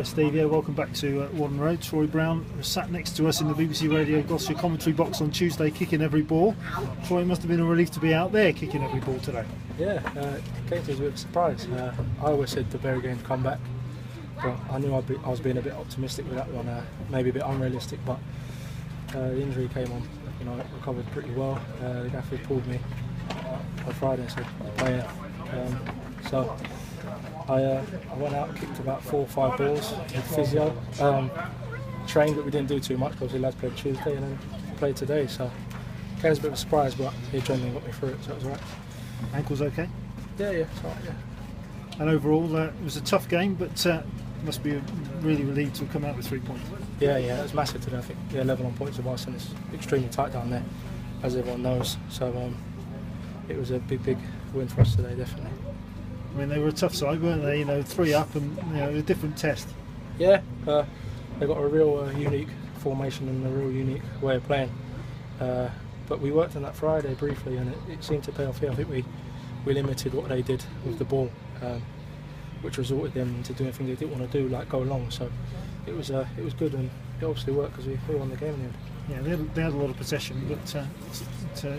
Steve, yeah, welcome back to Warden Road. Troy Brown sat next to us in the BBC Radio Gloucestershire commentary box on Tuesday, kicking every ball. Troy, it must have been a relief to be out there kicking every ball today. Yeah, it came to us a bit of a surprise. I always said the Berry game to come back, but I knew I was being a bit optimistic with that one, maybe a bit unrealistic, but the injury came on. I recovered pretty well. The gaffer pulled me on Friday, so playing. So I went out and kicked about 4 or 5 balls with physio. Trained, but we didn't do too much because the lads played Tuesday and then played today. So it came as a bit of a surprise, but the adrenaline got me through it, so it was alright. Ankle's okay? Yeah, it's alright, yeah. And overall, it was a tough game, but must be really relieved to have come out with 3 points. Yeah, it was massive today. I think 11 on points of us, and it's extremely tight down there, as everyone knows. So it was a big win for us today, definitely. I mean, they were a tough side, weren't they? 3 up and a different test. Yeah, they got a real unique formation and a real unique way of playing. But we worked on that Friday briefly, and it seemed to pay off here. I think we limited what they did with the ball, which resulted them into doing things they didn't want to do, like go long. So it was good, and it obviously worked because we won the game in the end. Yeah, they had a lot of possession, but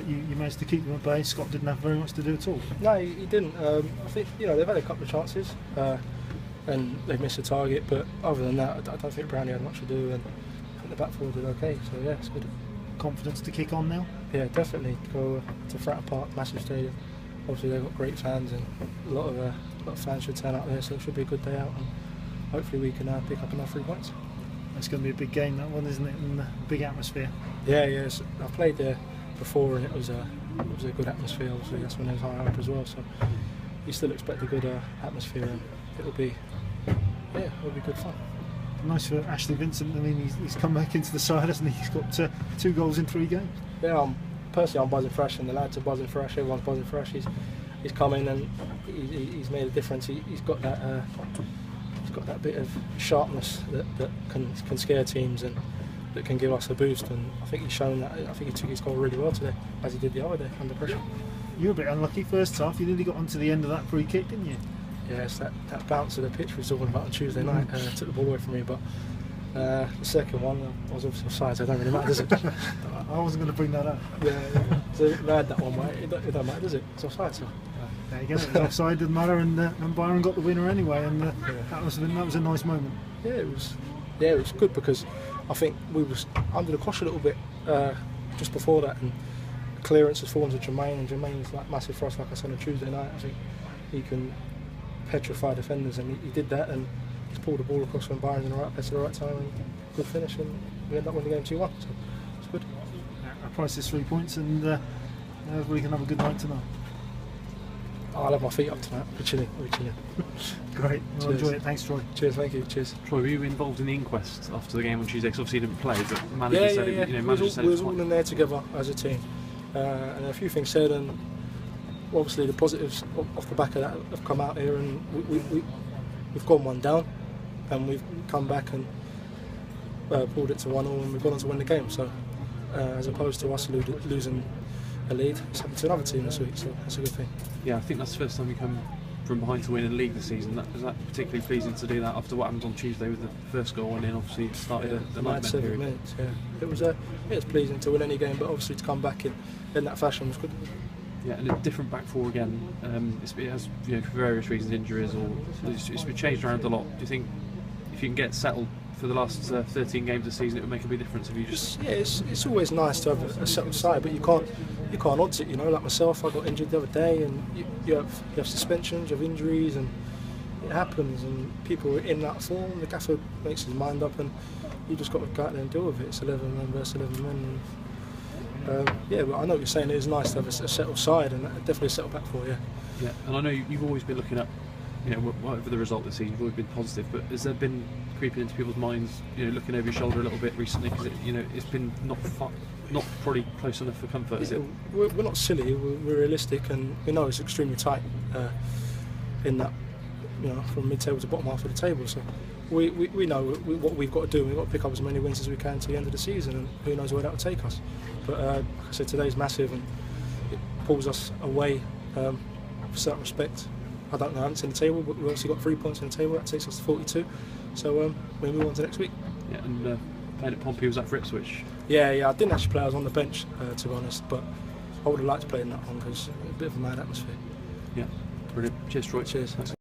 you managed to keep them at bay. Scott didn't have very much to do at all. No, he didn't. I think they've had a couple of chances, and they've missed a target. But other than that, I don't think Brownie had much to do, and I think the back four did okay. So yeah, it's good. Confidence to kick on now? Yeah, definitely. Go to Fratton Park, massive stadium. Obviously they've got great fans, and a lot of fans should turn out there. So it should be a good day out, and hopefully we can pick up enough 3 points. It's going to be a big game, that one, isn't it? And a big atmosphere. Yeah. I've played there before, and it was a good atmosphere. Obviously, that's when it was high up as well. So you still expect a good atmosphere, and it'll be good fun. Nice for Ashley Vincent. I mean, he's come back into the side, hasn't he? He's got 2 goals in 3 games. Yeah, I'm buzzing for Ash, and the lads are buzzing for Ash. Everyone's buzzing for Ash. He's come in and he's made a difference. He's got that. He's got that bit of sharpness that can scare teams and that can give us a boost, and I think he's shown that. I think he took his goal really well today, as he did the other day under pressure. You were a bit unlucky first half. You nearly got onto the end of that free kick, didn't you? Yeah, it's that bounce of the pitch we were talking about on Tuesday night took the ball away from me, but the second one I was obviously offside, so it don't really matter, does it? I wasn't going to bring that up. Yeah. So if I had that one, it don't matter, does it? It's offside, so. There you go. It was offside, didn't matter, and Byron got the winner anyway, and that was a nice moment. Yeah, it was good because I think we was under the cosh a little bit just before that, and clearance has fallen to Jermaine, and Jermaine's like massive for us. Like I said on Tuesday night, I think he can petrify defenders, and he did that, and he's pulled the ball across from Byron in the right place at the right time, and good finish, and we ended up winning the game 2-1. So it's good. Our price is 3 points, and everybody can have a good night tonight. I'll have my feet up tonight. We're chilling. Great. Well, enjoy it. Thanks, Troy. Cheers. Thank you. Cheers. Troy, were you involved in the inquest after the game on Tuesday? Because obviously you didn't play, but manager said it. Manager said we was all in there together as a team, and a few things said, and obviously the positives off the back of that have come out here, and we've gone 1 down, and we've come back and pulled it to 1-1, and we've gone on to win the game. So as opposed to us losing a lead, it's happened to another team this week, so that's a good thing. Yeah, I think that's the first time you come from behind to win a league this season. Was that particularly pleasing to do that after what happened on Tuesday with the first goal, and then obviously it started the nightmare 7 period? minutes, yeah. It was pleasing to win any game, but obviously to come back in that fashion was good. Yeah, and a different back four again. It has, for various reasons, injuries, or it's been changed around a lot. Do you think if you can get settled for the last 13 games of the season, it would make a big difference if you just... Yeah, it's always nice to have a settled side, but you can't odds it. Like myself, I got injured the other day, and you have suspensions, you have injuries, and it happens. And people are in that form. The gaffer makes his mind up, and you just got to go out there and deal with it. It's 11 men versus 11 men. Yeah, but I know what you're saying. It is nice to have a settled side, and definitely a settled back four. Yeah. Yeah, and I know you've always been looking at, whatever the result this season, you've always been positive. But has there been creeping into people's minds, looking over your shoulder a little bit recently, because it's been not probably close enough for comfort, is it? We're not silly. We're realistic, and we know it's extremely tight in that, from mid-table to bottom half of the table. So we know what we've got to do. We've got to pick up as many wins as we can to the end of the season, and who knows where that will take us. But like I said, today's massive, and it pulls us away for certain respect. I don't know, I haven't seen the table, but we've obviously got 3 points on the table. That takes us to 42. So we move on to next week. Yeah, and playing at Pompey, was that for Ipswich? Yeah, I didn't actually play. I was on the bench, to be honest, but I would have liked to play in that one because a bit of a mad atmosphere. Yeah, brilliant. Cheers, Troy. Cheers. Thanks.